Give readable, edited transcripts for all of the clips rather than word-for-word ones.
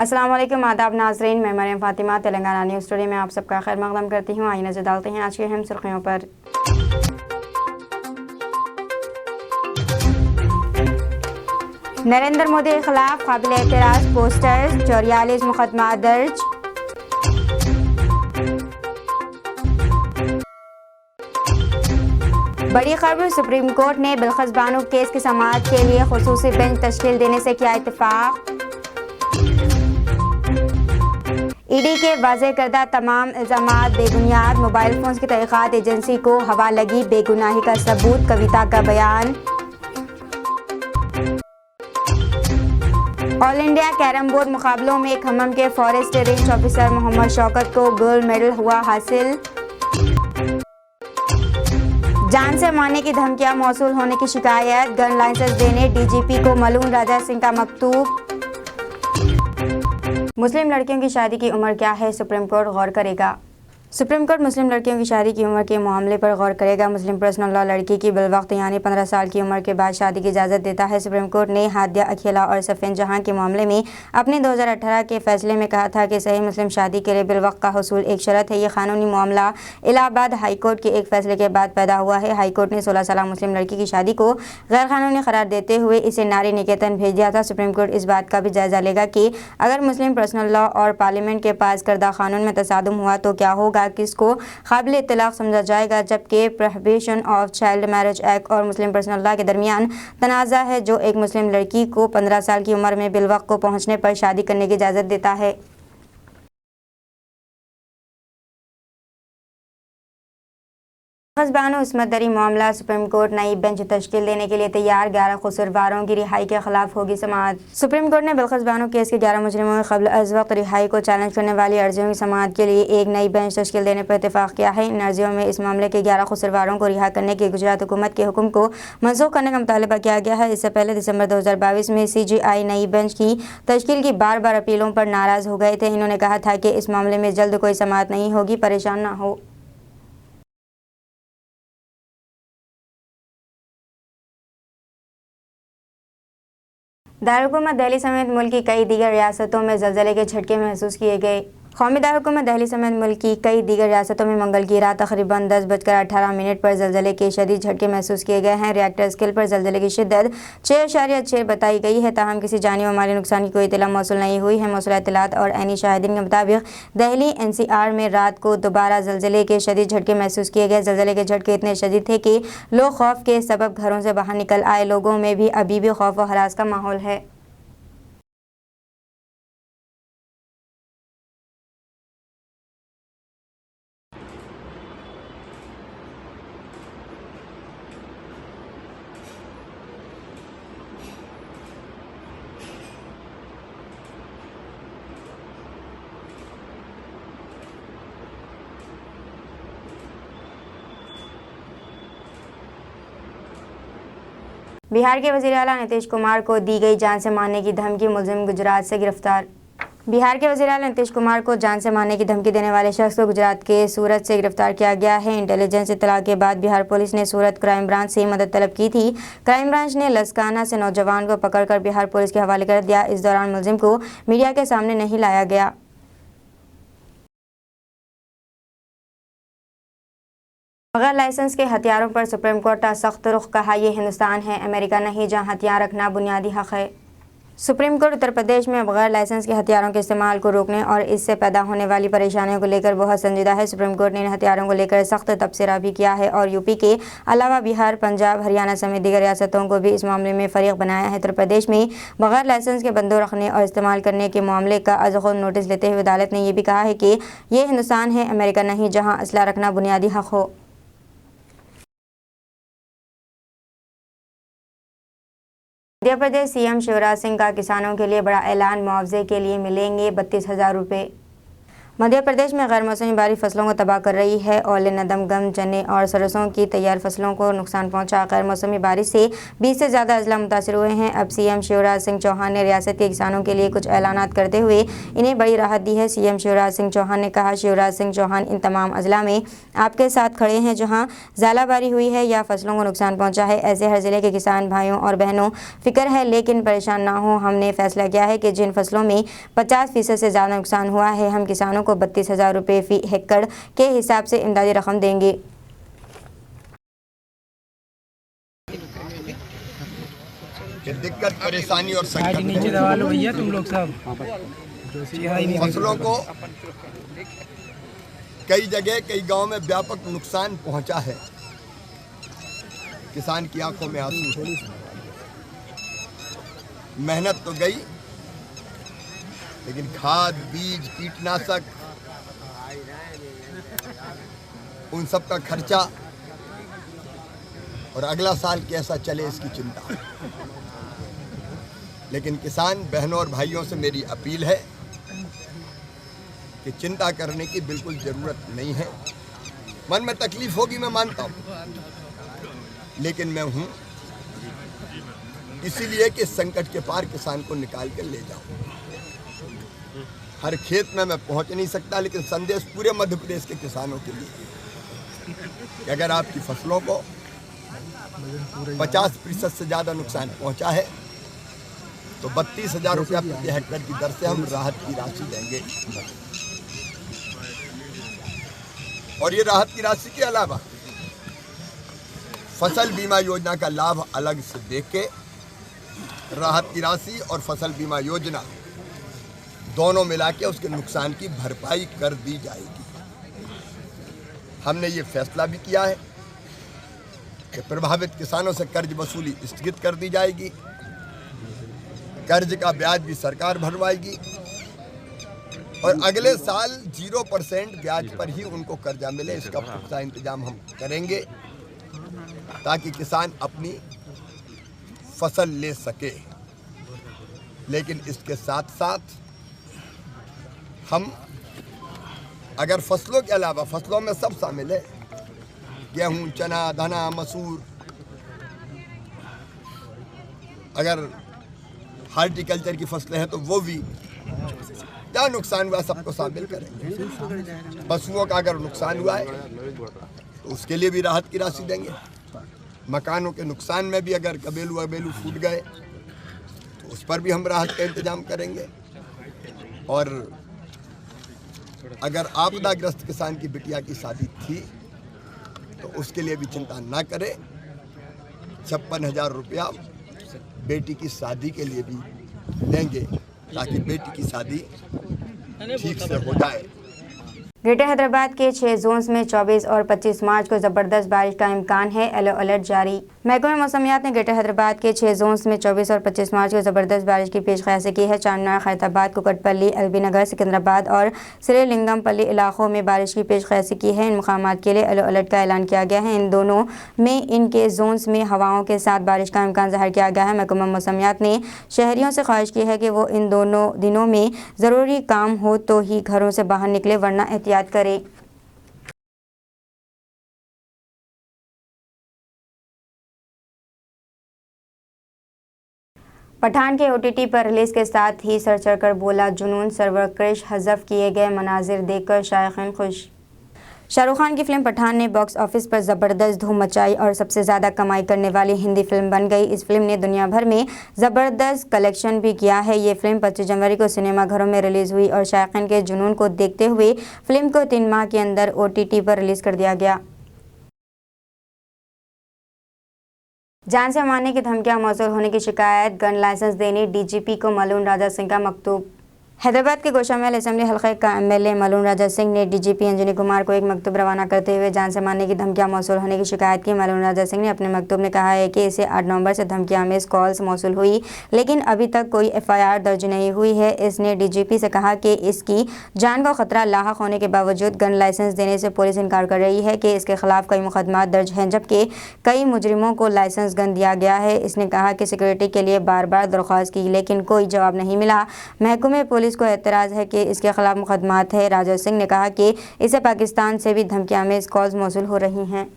अस्सलाम वालेकुम, आदाब नाज़रीन। मैं मरियम फ़ातिमा तेलंगाना न्यूज़ टुडे में आप सबका खैर मक़दम करती हूँ। आइए नज़र डालते हैं आज की अहम सुर्खियों पर। नरेंद्र मोदी के खिलाफ काबिल एतराज़ पोस्टर्स, 44 मुकदमा दर्ज। बड़ी खबर, सुप्रीम कोर्ट ने बिल्किस बानो केस की समाअत के लिए खुसूसी बेंच तश्कील देने से किया इत्तेफाक। ईडी के वाज़ेह करदा तमाम इल्ज़ामात बेबुनियाद, मोबाइल फ़ोन्स की तहक़ीक़ात एजेंसी को हवा लगी, बेगुनाही का सबूत, कविता का बयान। ऑल इंडिया कैरम बोर्ड मुकाबलों में खम्मम के forest range officer Mohammed Shaukat को गोल्ड मेडल हुआ हासिल। जान से मारने की धमकियां मौसूल होने की शिकायत, गन लाइसेंस देने डीजीपी को मलूम राजा सिंह का मकतूब। मुस्लिम लड़कियों की शादी की उम्र क्या है, सुप्रीम कोर्ट गौर करेगा। सुप्रीम कोर्ट मुस्लिम लड़कियों की शादी की उम्र के मामले पर गौर करेगा। मुस्लिम पर्सनल लॉ लड़की की बिलवक्त यानी 15 साल की उम्र के बाद शादी की इजाज़त देता है। सुप्रीम कोर्ट ने हादिया अखिला और सफ़ीन जहां के मामले में अपने 2018 के फैसले में कहा था कि सही मुस्लिम शादी के लिए बिलवक्त का हुसूल एक शर्त है। ये कानूनी मामला इलाहाबाद हाई कोर्ट के एक फैसले के बाद पैदा हुआ है। हाई कोर्ट ने 16 साल मुस्लिम लड़की की शादी को गैर कानूनी करार देते हुए इसे नारी निकेतन भेज दिया था। सुप्रीम कोर्ट इस बात का भी जायजा लेगा कि अगर मुस्लिम पर्सनल लॉ और पार्लियामेंट के पास करदा कानून में तसादुम हुआ तो क्या होगा, किसको काबिल इत्तलाक समझा जाएगा। जबकि prohibition of child marriage act और मुस्लिम पर्सनल लॉ के दरमियान तनाज़ा है जो एक मुस्लिम लड़की को 15 साल की उम्र में बिलवक्त को पहुंचने पर शादी करने की इजाज़त देता है। बानो इस्मत दरी मामला, सुप्रीम कोर्ट नई बेंच तश्कील देने के लिए तैयार, 11 कसूरवारों की रिहाई के खिलाफ होगी समाअत। सुप्रीम कोर्ट ने बिल्किस बानो केस के 11 मुजरिमों की क़ब्ल अज़ वक्त रिहाई को चैलेंज करने वाली अर्जियों की समाअत के लिए एक नई बेंच तश्कील देने पर इत्तेफाक किया है। इन अर्जियों में इस मामले के 11 कसूरवारों को रिहा करने के गुजरात हुकूमत के हुक्म को मनसूख करने का मुतालबा किया गया है। इससे पहले दिसंबर 2022 में CJI नई बेंच की तश्कील की बार बार अपीलों पर नाराज़ हो गए थे। इन्होंने कहा था कि इस मामले में जल्द कोई समाअत नहीं होगी, परेशान न हो। दारुल-हुकूमत दिल्ली समेत मुल्क की कई दीगर रियासतों में ज़लज़ले के झटके महसूस किए गए। कौमी दारुल-हुकूमत दिल्ली समेत मुल्क की कई दीगर रियासतों में मंगल की रात तकरीबन 10:18 पर ज़लज़ले के शदीद झटके महसूस किए गए हैं। रिएक्टर स्केल पर ज़लज़ले की शिद्दत 6.6 बताई गई है। ताहम किसी जानी व माली नुकसान की कोई इत्तला मौसूल नहीं हुई है। मौसूल इत्तलात और ऐनी शाहिदीन के मुताबिक दिल्ली NCR में रात को दोबारा ज़लज़ले के शदीद झटके महसूस किए गए। ज़लज़ले के झटके इतने शदीद थे कि लोग खौफ के सबब घरों से बाहर निकल आए। लोगों में भी अभी भी खौफ व हरास का माहौल है। बिहार के वज़ीर आला नीतीश कुमार को दी गई जान से मारने की धमकी, मुलजिम गुजरात से गिरफ्तार। बिहार के वज़ीर आला नीतीश कुमार को जान से मारने की धमकी देने वाले शख्स को गुजरात के सूरत से गिरफ्तार किया गया है। इंटेलिजेंस इत्तला के बाद बिहार पुलिस ने सूरत क्राइम ब्रांच से मदद तलब की थी। क्राइम ब्रांच ने लसकाना से नौजवान को पकड़कर बिहार पुलिस के हवाले कर दिया। इस दौरान मुलजिम को मीडिया के सामने नहीं लाया गया। बगैर लाइसेंस के हथियारों पर सुप्रीम कोर्ट का सख्त रुख, कहा यह हिंदुस्तान है, अमेरिका नहीं जहां हथियार रखना बुनियादी हक है। सुप्रीम कोर्ट उत्तर प्रदेश में बगैर लाइसेंस के हथियारों के इस्तेमाल को रोकने और इससे पैदा होने वाली परेशानियों को लेकर बहुत संजीदा है। सुप्रीम कोर्ट ने इन हथियारों को लेकर सख्त तबसरा भी किया है और यूपी के अलावा बिहार, पंजाब, हरियाणा समेत दीगर रियासतों को भी इस मामले में फरीक बनाया है। उत्तर प्रदेश में बगैर लाइसेंस के बंदूक रखने और इस्तेमाल करने के मामले का अज़-खुद नोटिस लेते हुए अदालत ने यह भी कहा है कि ये हिंदुस्तान है, अमेरिका नहीं जहाँ असला रखना बुनियादी हक हो। मध्य प्रदेश CM शिवराज सिंह का किसानों के लिए बड़ा ऐलान, मुआवजे के लिए मिलेंगे 32,000 रुपये। मध्य प्रदेश में गैर मौसमी बारिश फसलों को तबाह कर रही है। ओले, नदम, गम, चने और सरसों की तैयार फसलों को नुकसान पहुंचा। गैर मौसमी बारिश से 20 से ज़्यादा अजला मुतासर हुए हैं। अब सीएम शिवराज सिंह चौहान ने रियासत के किसानों के लिए कुछ ऐलानात करते हुए इन्हें बड़ी राहत दी है। सीएम शिवराज सिंह चौहान ने कहा, शिवराज सिंह चौहान इन तमाम अजला में आपके साथ खड़े हैं जहाँ ज़ालाबारी हुई है या फसलों को नुकसान पहुँचा है। ऐसे हर ज़िले के किसान भाइयों और बहनों फिक्र है, लेकिन परेशान ना हो। हमने फैसला किया है कि जिन फसलों में 50% से ज़्यादा नुकसान हुआ है, हम किसानों को 32,000 रुपये फी हेक्टेयर के हिसाब से इमदादी रकम देंगे। कि दिक्कत, परेशानी और संकट नीचे दबा लो भैया तुम लोग सब। फसलों को कई जगह, कई गांव में व्यापक नुकसान पहुंचा है। किसान की आंखों में आंसू है। मेहनत तो गई, लेकिन खाद, बीज, कीटनाशक, उन सब का खर्चा और अगला साल कैसा चले इसकी चिंता। लेकिन किसान बहनों और भाइयों से मेरी अपील है कि चिंता करने की बिल्कुल ज़रूरत नहीं है। मन में तकलीफ होगी, मैं मानता हूँ, लेकिन मैं हूँ इसीलिए कि संकट के पार किसान को निकाल कर ले जाऊँ। हर खेत में मैं पहुँच नहीं सकता, लेकिन संदेश पूरे मध्य प्रदेश के किसानों के लिए कि अगर आपकी फसलों को 50% से ज़्यादा नुकसान पहुँचा है तो 32,000 रुपया प्रति हेक्टेयर की दर से हम राहत की राशि देंगे। और ये राहत की राशि के अलावा फसल बीमा योजना का लाभ अलग से देके राहत की राशि और फसल बीमा योजना दोनों मिला के उसके नुकसान की भरपाई कर दी जाएगी। हमने ये फैसला भी किया है कि प्रभावित किसानों से कर्ज वसूली स्थगित कर दी जाएगी। कर्ज का ब्याज भी सरकार भरवाएगी और अगले साल 0% ब्याज पर ही उनको कर्जा मिले, इसका पुख्ता इंतजाम हम करेंगे ताकि किसान अपनी फसल ले सके। लेकिन इसके साथ साथ हम अगर फसलों के अलावा, फसलों में सब शामिल है, गेहूं, चना, धना, मसूर, अगर हार्टिकल्चर की फसलें हैं तो वो भी क्या नुकसान हुआ सबको शामिल करेंगे। पशुओं का अगर नुकसान हुआ है तो उसके लिए भी राहत की राशि देंगे। मकानों के नुकसान में भी अगर कबेलू फूट गए तो उस पर भी हम राहत का इंतजाम करेंगे। और अगर आपदाग्रस्त किसान की बिटिया की शादी थी तो उसके लिए भी चिंता ना करें। 56,000 रुपया बेटी की शादी के लिए भी देंगे ताकि बेटी की शादी ठीक से हो जाए। ग्रेटर हैदराबाद के 6 जोन्स में 24 और 25 मार्च को ज़बरदस्त बारिश का इम्कान है। येलो अलर्ट जारी। महकमा मौसमियात ने ग्रेटर हैदराबाद के 6 जोन्स में 24 और 25 मार्च को ज़बरदस्त बारिश की पेशकशी की है। चारमीनार, खैरताबाद, कुकटपल्ली, एलबी नगर, सिकंदराबाद और श्रीलिंगमपल्ली इलाकों में बारिश की पेशकशी की है। इन मुकामात के लिए येलो अलर्ट का ऐलान किया गया है। इन दोनों में इनके जोन्स में हवाओं के साथ बारिश का इम्कान ज़ाहिर किया गया है। महकमा मौसमियात ने शहरियों से ख्वाहिश की है कि वो इन दोनों दिनों में ज़रूरी काम हो तो ही घरों से बाहर निकले, वरना एहतियात करें। पठान के ओटीटी पर रिलीज के साथ ही सर चढ़कर बोला जुनून, सर्वर क्रश, हज़फ किए गए मनाजिर देखकर शायकीन खुश। शाहरुख खान की फिल्म पठान ने बॉक्स ऑफिस पर ज़बरदस्त धूम मचाई और सबसे ज़्यादा कमाई करने वाली हिंदी फिल्म बन गई। इस फिल्म ने दुनिया भर में ज़बरदस्त कलेक्शन भी किया है। ये फिल्म 25 जनवरी को सिनेमाघरों में रिलीज़ हुई और शायकीन के जुनून को देखते हुए फिल्म को 3 माह के अंदर ओटीटी पर रिलीज़ कर दिया गया। जान से मारने की धमकियां मौसूल होने की शिकायत, गन लाइसेंस देने डीजीपी को मलून राजा सिंह का मकतूब। हैदराबाद के गोशामहल असेंबली हल्के का एमएलए मलून राजा सिंह ने डीजीपी अंजनी कुमार को एक मकतूब रवाना करते हुए जान से मारने की धमकियां मौसूल होने की शिकायत की। मलून राजा सिंह ने अपने मकतूब में कहा है कि इसे 8 नवंबर से धमकियां में कॉल्स मौसूल हुई, लेकिन अभी तक कोई एफआईआर दर्ज नहीं हुई है। इसने डीजीपी से कहा कि इसकी जान को खतरा लाहक होने के बावजूद गन लाइसेंस देने से पुलिस इनकार कर रही है कि इसके खिलाफ कई मुकदमा दर्ज हैं, जबकि कई मुजरिमों को लाइसेंस गन दिया गया है। इसने कहा कि सिक्योरिटी के लिए बार बार दरख्वास्त की, लेकिन कोई जवाब नहीं मिला। महकमे पुलिस पुलिस को एतराज़ है कि इसके खिलाफ मुकदमात है। राजा सिंह ने कहा कि इसे पाकिस्तान से भी धमकियां में कॉल्स मौसूल हो रही हैं।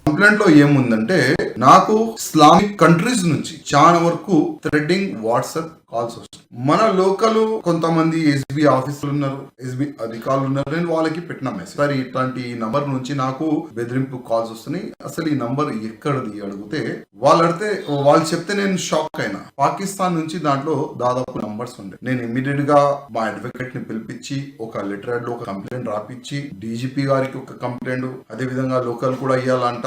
కంప్లైంట్ లో ఏముందంటే నాకు ఇస్లామిక్ కంట్రీస్ నుంచి చాలా వరకు థ్రెడ్డింగ్ వాట్సాప్ కాల్స్ వస్తాయి. మన లోకల్ కొంతమంది ఎస్బీ ఆఫీసర్లు ఉన్నారు, ఎస్బీ అధికారులు ఉన్నారు. నేను వాళ్ళకి పెట్టిన మెసేజ్, సరే ఇట్లాంటి నంబర్ నుంచి నాకు బెదిరింపు కాల్స్ వస్తున్నాయి, అసలు ఈ నంబర్ ఎక్కడిది అడిగితే వాళ్ళు చెప్తే నేను షాక్ అయినా. పాకిస్తాన్ నుంచి దాంట్లో దాదాపు నంబర్స్ ఉండే. నేను ఇమ్మీడియట్ గా మా అడ్వకేట్ ని పిలిపించి ఒక లెటర్ లో ఒక కంప్లైంట్ రాపిచ్చి డీజీపీ గారికి ఒక కంప్లైంట్, అదే విధంగా లోకల్ కూడా ఇవ్వాలంట.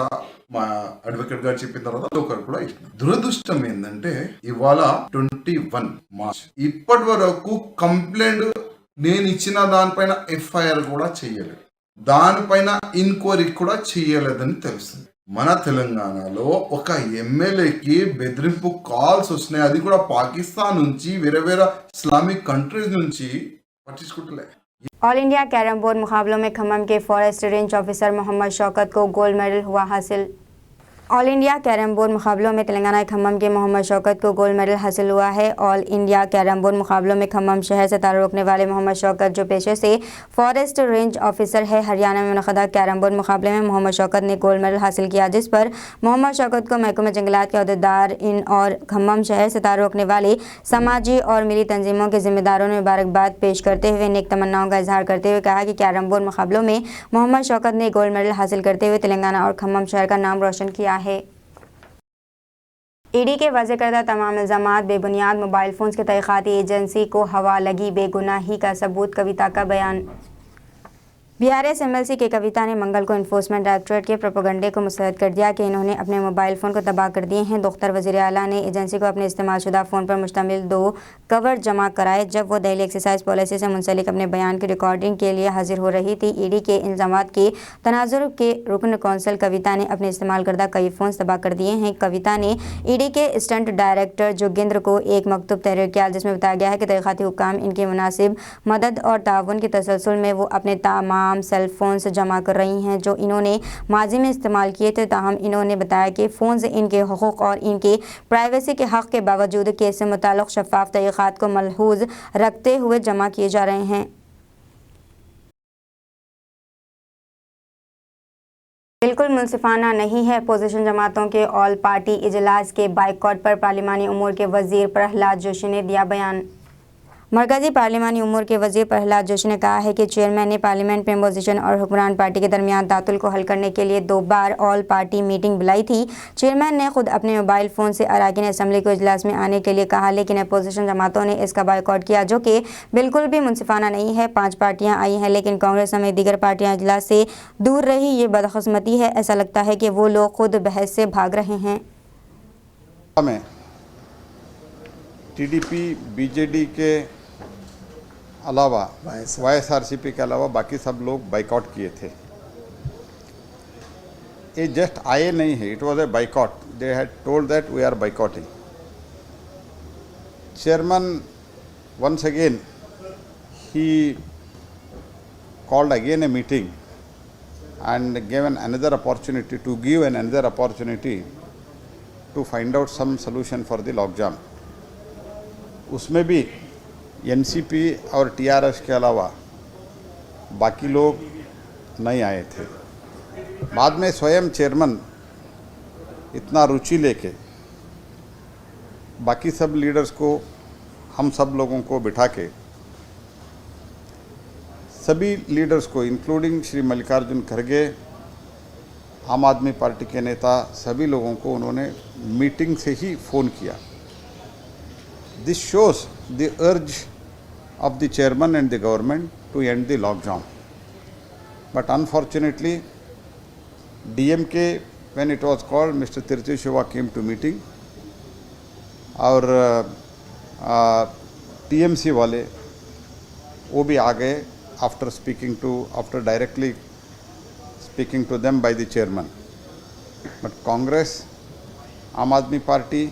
మా అడ్వకేట్ గారు చెప్పిన తర్వాత లోకల్ కూడా ఇచ్చిన. దురదృష్టం ఏంటంటే ఇవాళ 21 మార్చ్ ఇప్పటి వరకు కంప్లైంట్ నేను ఇచ్చిన దానిపైన ఎఫ్ఐఆర్ కూడా చేయలేదు, దానిపైన ఎంక్వైరీ కూడా చేయలేదని తెలుస్తుంది. మన తెలంగాణలో ఒక ఎమ్మెల్యేకి బెదిరింపు కాల్స్ వస్తున్నాయి, అది కూడా పాకిస్తాన్ నుంచి, వేరే వేరే ఇస్లామిక్ కంట్రీస్ నుంచి. పట్టించుకుంటలే. ऑल इंडिया कैरम बोर्ड मुकाबलों में खम्मम के forest range officer Mohammed Shaukat को गोल्ड मेडल हुआ हासिल। ऑल इंडिया कैरम बोर्ड मुकाबलों में तेलंगाना खम्मम के मोहम्मद शौकत को गोल्ड मेडल हासिल हुआ है। ऑल इंडिया कैरम बोर्ड मुकाबलों में खम्मम शहर से ताल्लुक़ रखने वाले मोहम्मद शौकत, जो पेशे से फॉरेस्ट रेंज ऑफिसर है, हरियाणा में मुनक़दा कैरम बोर्ड मुकाबले में मोहम्मद शौकत ने गोल्ड मेडल हासिल किया, जिस पर मोहम्मद शौकत को महकमा जंगलात के अहदेदार इन और खम्मम शहर से ताल्लुक़ रखने वाले समाजी और मिली तंजीमों के जिम्मेदारों ने मुबारकबाद पेश करते हुए नेक तमन्नाओं का इजहार करते हुए कहा कि कैरम बोर्ड मुकाबलों में मोहम्मद शौकत ने गोल्ड मेडल हासिल करते हुए तेलंगाना और खम्मम शहर का नाम रोशन किया है। ईडी के वाज़ेह करदा तमाम इल्ज़ामात बेबुनियाद, मोबाइल फ़ोन्स की तहक़ीक़ाती एजेंसी को हवा लगी बेगुनाही का सबूत, कविता का बयान। बीआरएस एमएलसी के कविता ने मंगल को इन्फोर्समेंट डायरेक्टोरेट के प्रोपेगेंडे को मुस्तरद कर दिया कि इन्होंने अपने मोबाइल फ़ोन को तबाह कर दिए हैं। दुख्तर वज़ीर आला ने एजेंसी को अपने इस्तेमालशुदा फ़ोन पर मुश्तमिल 2 कवर जमा कराए जब वो दिल्ली एक्सरसाइज पॉलिसी से मुंसलिक अपने बयान की रिकॉर्डिंग के लिए हाजिर हो रही थी। ईडी के इल्ज़ामात के तनाजुर के रुकन कौंसल कविता ने अपने इस्तेमाल करदा कई फ़ोन तबाह कर दिए हैं। कविता ने ईडी के स्टंट डायरेक्टर जोगिंद्र को एक मकतूब तहरीर किया, जिसमें बताया गया है कि तहक़ीक़ाती हुक्काम इनकी मुनासिब मदद और ताउन के तसलसल में वो अपने तमाम सेल फ़ोन्स जमा कर रही हैं जो इन्होंने माजी में इस्तेमाल किए थे। ताहम इन्होंने बताया कि फ़ोन्स इनके हुकूक और इनके प्राइवेसी के हक़ के बावजूद केस से मुताल्लिक़ शफ़ाफ़ तहक़ीक़ात को मलहूज़ रखते हुए जमा किए जा रहे हैं। बिल्कुल मुनसिफाना नहीं है। अपोजिशन जमातों के ऑल पार्टी इजलास के बाइकॉट पर पार्लिमानी उमूर के वज़ीर प्रहलाद जोशी ने दिया बयान। मरकज़ी पार्लिमानी उमूर के वज़ीर प्रहलाद जोशी ने कहा है कि चेयरमैन ने पार्लियामेंट में अपोजिशन और हुक्मरान पार्टी के दरमियान तातुल को हल करने के लिए 2 बार ऑल पार्टी मीटिंग बुलाई थी। चेयरमैन ने खुद अपने मोबाइल फ़ोन से अरकान असम्बली को इजलास में आने के लिए कहा, लेकिन अपोजिशन जमातों ने इसका बाइकॉट किया, जो कि बिल्कुल भी मुनसिफाना नहीं है। 5 पार्टियाँ आई हैं, लेकिन कांग्रेस समेत दीगर पार्टियाँ इजलास से दूर रही। ये बदकिस्मती है। ऐसा लगता है कि वो लोग खुद बहस से भाग रहे हैं। टीडीपी बीजेडी के अलावा वाईएसआरसीपी के अलावा बाकी सब लोग बाइकआउट किए थे। ये जस्ट आए नहीं है, it was a boycott. They had told that we are boycotting. Chairman once again he called again a meeting and given another opportunity to find out some solution for the logjam. उसमें भी NCP और TRS के अलावा बाकी लोग नहीं आए थे। बाद में स्वयं चेयरमैन इतना रुचि लेके बाकी सब लीडर्स को, हम सब लोगों को बिठा के, सभी लीडर्स को इंक्लूडिंग श्री मल्लिकार्जुन खड़गे, आम आदमी पार्टी के नेता, सभी लोगों को उन्होंने मीटिंग से ही फ़ोन किया। This shows the urge of the chairman and the government to end the lockdown. But unfortunately, DMK, when it was called, Mr. Tirthi Shiva came to meeting. और TMC वाले वो भी आ गए after directly speaking to them by the chairman. But Congress, आम आदमी party,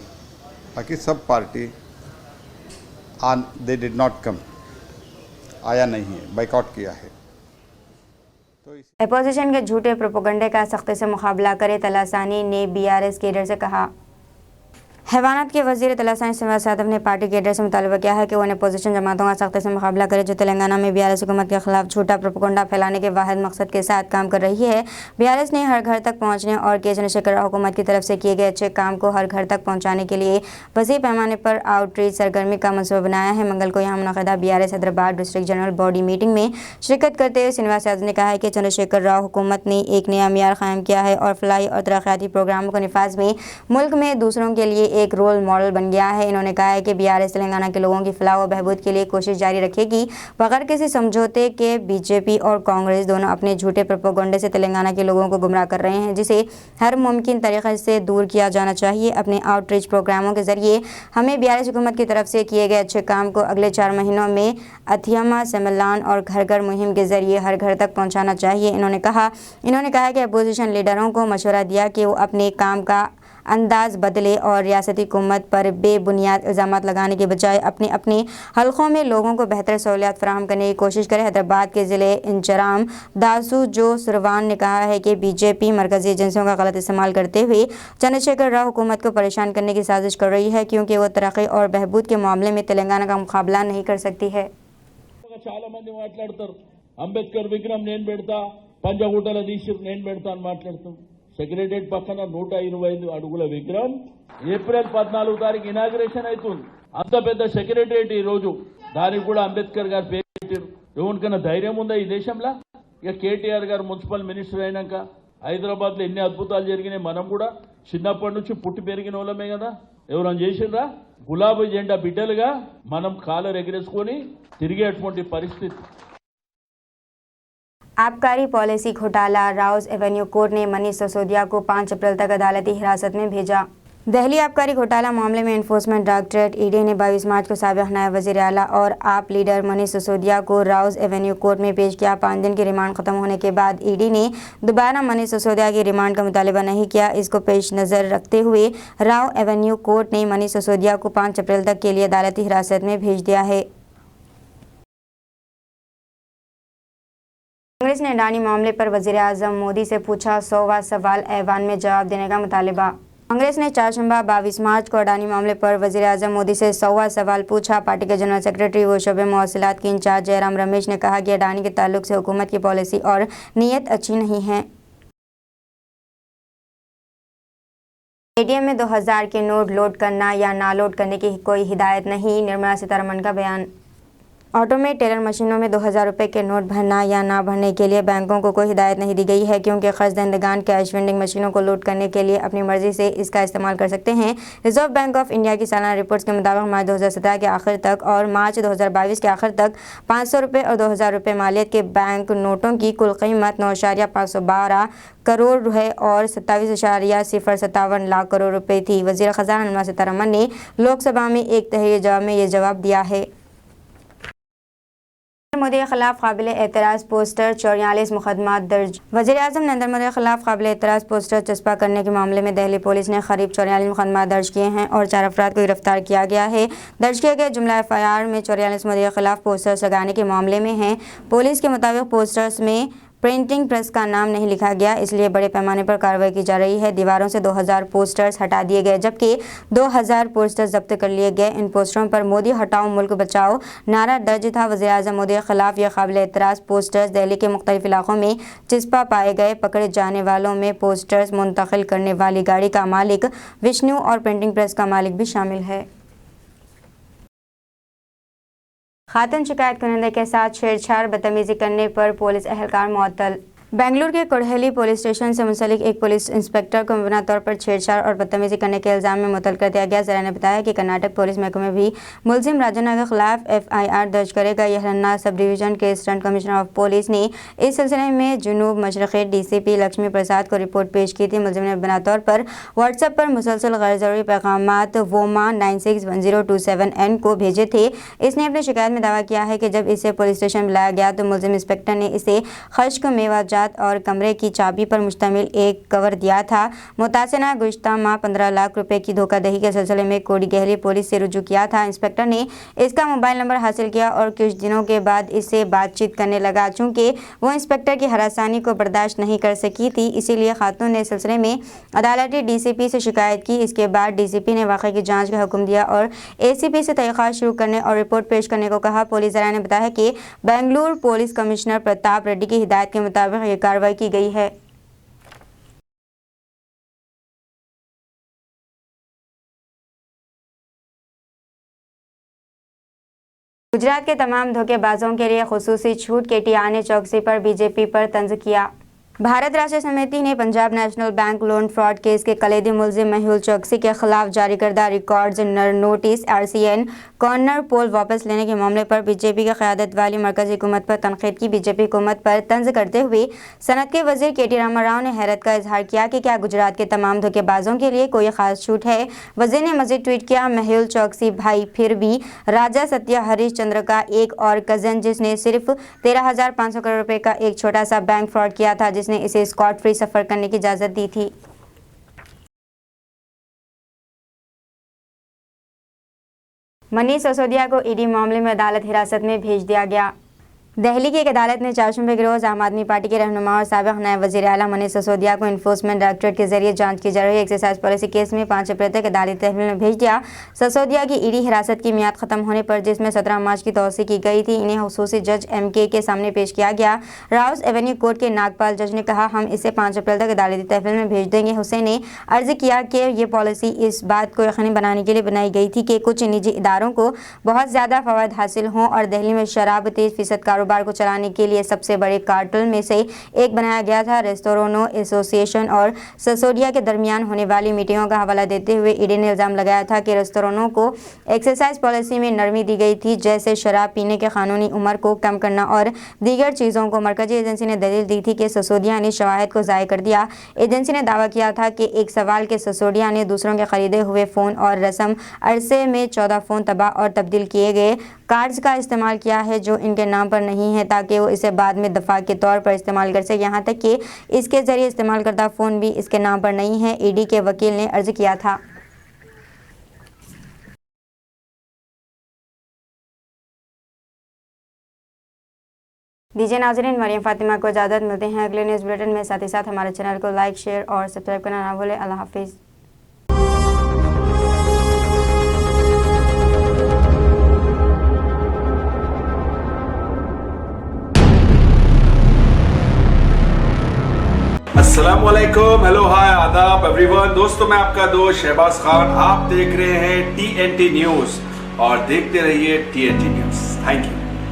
बाकी सब party they did not come, आया नहीं है, बाइकआउट किया है। अपोजिशन के झूठे प्रोपेगेंडे का सख्ती से मुकाबला करे, तलासानी ने बीआरएस कैडर से कहा। हैवानात के वजीर तलासानी श्रीनिवास यादव ने पार्टी कैडर से मुतालबा किया है कि वो अपोजिशन जमातों का सख्ती से मुकाबला करे जो तेलंगाना में बीआरएस हुकूमत के खिलाफ झूठा प्रोपेगेंडा फैलाने के वाहिद मकसद के साथ काम कर रही है। बीआरएस ने हर घर तक पहुंचने और के चंद्रशेखर राव हुकूमत की तरफ से किए गए अच्छे काम को हर घर तक पहुंचाने के लिए वसी पैमाने पर आउटरीच सरगर्मी का मनसूबा बनाया है। मंगल को यहाँ मुनक़दा BRS Hyderabad district general body meeting में शिरकत करते हुए श्रीनिवास यादव ने कहा है कि चंद्रशेखर राव हुकूमत ने एक नया मियार कायम किया है और फलाई और तरक्याती प्रोग्रामों के निफाज में मुल्क में दूसरों के लिए एक रोल मॉडल बन गया है। इन्होंने कहा है कि बीआरएस तेलंगाना के लोगों की फलाह व बहबूद के लिए कोशिश जारी रखेगी बगैर किसी समझौते के। बीजेपी और कांग्रेस दोनों अपने झूठे प्रोपेगेंडे से तेलंगाना के लोगों को गुमराह कर रहे हैं जिसे हर मुमकिन तरीके से दूर किया जाना चाहिए। अपने आउटरीच प्रोग्रामों के जरिए हमें बीआरएस हुकूमत की तरफ से किए गए अच्छे काम को अगले 4 महीनों में अथियमा सम्मेलन और घर घर मुहिम के जरिए हर घर तक पहुँचाना चाहिए। इन्होंने कहा कि अपोजिशन लीडरों को मशवरा दिया कि वो अपने काम का अंदाज बदले और रियासती हुकूमत पर बेबुनियाद इल्ज़ामात लगाने के बजाय अपने अपने हलकों में लोगों को बेहतर सहूलियात फराहम करने की कोशिश करें। हैदराबाद के ज़िले इंचराम दासू जो सुरवान ने कहा है कि बीजेपी मरकज़ी एजेंसियों का गलत इस्तेमाल करते हुए चंद्रशेखर राव हुकूमत को परेशान करने की साजिश कर रही है क्योंकि वो तरक्की और बहबूद के मामले में तेलंगाना का मुकाबला नहीं कर सकती है। చాలా మంది మాట్లాడతారు అంబేద్కర్ విగ్రహం నేను పెడతా పంజగుట్టల తీసి నేను పెడతా అని మాట్లాడతాం సెక్రటరియట్ పక్కన 125 అడుగుల విగ్రహం ఏప్రిల్ 14 తారీఖు ఇనాగ్రేషన్ అవుతుంది అంత పెద్ద సెక్రటరియట్ ఈ రోజు దానికి కూడా అంబేద్కర్ గారు పేరు పెట్టారు ఎవరికైనా ధైర్యం ఉందా ఈ దేశంలో ఇక కేటీఆర్ గారు మున్సిపల్ మినిస్టర్ అయినాక హైదరాబాద్ లో ఎన్ని అద్భుతాలు జరిగినాయి మనం కూడా చిన్నప్పటి నుంచి పుట్టి పెరిగిన వాళ్ళమే కదా ఎవరైనా చేసిండ్రా గులాబీ జెండా బిడ్డలుగా మనం కాలర్ ఎగరేసుకొని తిరిగేటువంటి పరిస్థితి। आबकारी पॉलिसी घोटाला राउज एवेन्यू कोर्ट ने मनीष सिसोदिया को 5 अप्रैल तक अदालती हिरासत में भेजा। दिल्ली आबकारी घोटाला मामले में एनफोर्समेंट डायरेक्टरेट ईडी ने 22 मार्च को साबिक़ नायब वज़ीर आला और आप लीडर मनीष सिसोदिया को राउज एवेन्यू कोर्ट में पेश किया। 5 दिन की रिमांड खत्म होने के बाद ईडी ने दोबारा मनीष सिसोदिया की रिमांड का मुतालिबा नहीं किया। इसको पेश नज़र रखते हुए राव एवेन्यू कोर्ट ने मनीष सिसोदिया को 5 अप्रैल तक के लिए अदालती हिरासत में भेज दिया है। कांग्रेस ने अडानी मामले पर वज़ीर आज़म मोदी से पूछा 100वां सवाल, ऐवान में जवाब देने का मुतालिबा। कांग्रेस ने चारशंबा 22 मार्च को अडानी मामले पर वज़ीर आज़म मोदी से 100वां सवाल पूछा। पार्टी के जनरल सेक्रेटरी व शोबे मवासिलात के इंचार्ज जयराम रमेश ने कहा कि अडानी के ताल्लुक से हुकूमत की पॉलिसी और नीयत अच्छी नहीं है। एटीएम में 2000 के नोट लोड करना या ना लोड करने की कोई हिदायत नहीं, निर्मला सीतारमण का बयान। ऑटो में टेलर मशीनों में 2000 रुपये के नोट भरना या ना भरने के लिए बैंकों को कोई हिदायत नहीं दी गई है क्योंकि कर्जदंदगान कैश वेंडिंग मशीनों को लोड करने के लिए अपनी मर्जी से इसका इस्तेमाल कर सकते हैं। रिजर्व बैंक ऑफ इंडिया की सालाना रिपोर्ट्स के मुताबिक मार्च 2017 के आखिर तक और मार्च 2022 के आखिर तक 500 रुपये और 2000 रुपये मालियत के बैंक नोटों की कुल कीमत 9.512 करोड़ है और 27.057 लाख करोड़ रुपये थी। वज़ीर ख़ज़ाना निर्मला सीतारमण ने लोकसभा में एक तहरीरी जवाब में ये जवाब दिया है। मोदी के खिलाफ काबिल एतराज़ पोस्टर 44 मुकदमा दर्ज। वज़ीर आज़म नरेंद्र मोदी के खिलाफ काबिल एतराज़ पोस्टर चस्पा करने के मामले में दिल्ली पुलिस ने करीब 44 मुकदमा दर्ज किए हैं और 4 अफराद को गिरफ्तार किया गया है। दर्ज किए गए जुमला FIR में 44 मोदी के खिलाफ पोस्टर्स लगाने के मामले में हैं। पुलिस के मुताबिक पोस्टर्स में प्रिंटिंग प्रेस का नाम नहीं लिखा गया, इसलिए बड़े पैमाने पर कार्रवाई की जा रही है। दीवारों से 2000 पोस्टर्स हटा दिए गए जबकि 2000 पोस्टर्स जब्त कर लिए गए। इन पोस्टरों पर मोदी हटाओ मुल्क बचाओ नारा दर्ज था। वज़ीर आज़म मोदी के खिलाफ ये काबिल एतराज़ पोस्टर्स दिल्ली के मुख्तलिफ इलाकों में चिस्पा पाए गए। पकड़े जाने वालों में पोस्टर्स मुंतकिल करने वाली गाड़ी का मालिक विष्णु और प्रिंटिंग प्रेस का मालिक भी शामिल है। खातून शिकायत करने के साथ छेड़छाड़ बदतमीजी करने पर पुलिस एहलकार मुअत्तल। बेंगलुरु के कोडहेली पुलिस स्टेशन से मुंसलिक एक पुलिस इंस्पेक्टर को मुबैना तौर पर छेड़छाड़ और बदतमीजी करने के इल्ज़ाम में मुअत्तल कर दिया गया। ज़रा ने बताया कि कर्नाटक पुलिस महकमे भी मुलजिम राजन्ना के खिलाफ FIR दर्ज करेगा। यह रन्ना सब डिवीज़न के असिस्टेंट कमिश्नर ऑफ पुलिस ने इस सिलसिले में जुनूब मशरक़ी DCP लक्ष्मी प्रसाद को रिपोर्ट पेश की थी। मुलजिम ने मुबैना तौर पर व्हाट्सएप पर मुसलसल गैर ज़रूरी पैगामात वोमा 961027N को भेजे थे। इसने अपनी शिकायत में दावा किया है कि जब इसे पुलिस स्टेशन बुलाया गया तो मुलजिम इंस्पेक्टर ने इसे खश्क में कागजात और कमरे की चाबी पर मुश्तमिल एक कवर दिया था। मुतासिना गुज़श्ता माह 15 लाख रुपए की धोखाधड़ी के सिलसिले में कोडिगहली पुलिस से रुजू किया था। इंस्पेक्टर ने इसका मोबाइल नंबर हासिल किया और कुछ दिनों के बाद इससे बातचीत करने लगा। चूँकि वो इंस्पेक्टर की हरासानी को बर्दाश्त नहीं कर सकी थी, इसीलिए खातून ने सिलसिले में अदालती DCP से शिकायत की। इसके बाद DCP ने वाक़े की जाँच का हुक्म दिया और ACP से तहक़ीक़ात शुरू करने और रिपोर्ट पेश करने को कहा। पुलिस ज़राए ने बताया कि बेंगलुरु पुलिस कमिश्नर प्रताप रेड्डी की हिदायत के मुताबिक ये कार्रवाई की गई है। गुजरात के तमाम धोखेबाजों के लिए खुसूसी छूट। KTR ने चौकसी पर BJP पर तंज किया। भारत राष्ट्र समिति ने Punjab national bank loan fraud case के कलीदी मुलजिम मेहुल चौकसी के खिलाफ जारी करदा रिकॉर्ड्स नोटिस RCN कॉर्नर पोल वापस लेने के मामले पर BJP की क़यादत वाली मरकज़ी हुकूमत पर तनक़ीद की। BJP हुकूमत पर तंज करते हुए सनत के वज़ीर KT रामा राव ने हैरत का इजहार किया कि क्या गुजरात के तमाम धोखेबाजों के लिए कोई ख़ास छूट है। वज़ीर ने मज़ीद ट्वीट किया, मेहुल चौकसी भाई फिर भी राजा सत्या हरीश चंद्र का एक और कज़न जिसने सिर्फ 13,500 करोड़ रुपये का एक छोटा सा बैंक फ्रॉड किया था, जिसने इसे स्कॉट फ्री सफर करने की इजाजत दी थी। मनीष सिसोदिया को ED मामले में अदालत हिरासत में भेज दिया गया। दिल्ली की एक अदालत ने चारशंबे के रोज़ आम आदमी पार्टी के रहनुमा और साबिक़ नायब वज़ीर आला मनीष सिसोदिया को इन्फोर्समेंट डायरेक्टरेट के जरिए जांच की जा रही एक्सरसाइज पॉलिसी केस में 5 अप्रैल तक अदालती तहवील में भेज दिया। सिसोदिया की ED हिरासत की मियाद खत्म होने पर, जिसमें 17 मार्च की तौसीक़ की गई थी, इन्हें खुसूसी जज MK के सामने पेश किया गया। राउस एवेन्यू कोर्ट के नागपाल जज ने कहा, हम इसे 5 अप्रैल तक अदालती तहवील में भेज देंगे। हुसैन ने अर्ज़ किया कि ये पॉलिसी इस बात को यकीनी बनाने के लिए बनाई गई थी कि कुछ निजी इदारों को बहुत ज़्यादा फ़वाद हासिल हों और दिल्ली में शराब 30% कारोबार को चलाने के लिए सबसे बड़े कार्टेल में से एक बनाया गया था। रेस्टोरेंटों एसोसिएशन और सिसोदिया के दरमियान होने वाली मीटिंगों का हवाला देते हुए ED ने इल्ज़ाम लगाया था कि रेस्टोरेंटों को एक्साइज पॉलिसी में नरमी दी गई थी, जैसे शराब पीने के कानूनी उम्र को कम करना और दीगर चीज़ों को। मरकजी एजेंसी ने दलील दी थी कि सिसोदिया ने शवाहिद को ज़ाय कर दिया। एजेंसी ने दावा किया था कि एक सवाल के सिसोदिया ने दूसरों के खरीदे हुए फ़ोन और रस्म अरसे में 14 फ़ोन तबाह और तब्दील किए गए कार्ड्स का इस्तेमाल किया है जो इनके नाम पर नहीं है, ताकि वो इसे बाद में दफा के तौर पर इस्तेमाल कर सके। यहाँ तक कि इसके ज़रिए इस्तेमाल करदा फ़ोन भी इसके नाम पर नहीं है, ED के वकील ने अर्ज़ किया था। दीजिए नाज़रीन, मरियम फातिमा को इजाज़त। मिलते हैं अगले न्यूज़ बुलेटिन में। साथ ही साथ हमारे चैनल को लाइक, शेयर और सब्सक्राइब करना ना भूलें। अल्लाह हाफिज़। अस्सलामुअलैकुम, हेलो, हाय, आदाब एवरीवन। दोस्तों, मैं आपका दोस्त शहबाज खान। आप देख रहे हैं TNT न्यूज़ और देखते रहिए TNT न्यूज़। Thank you.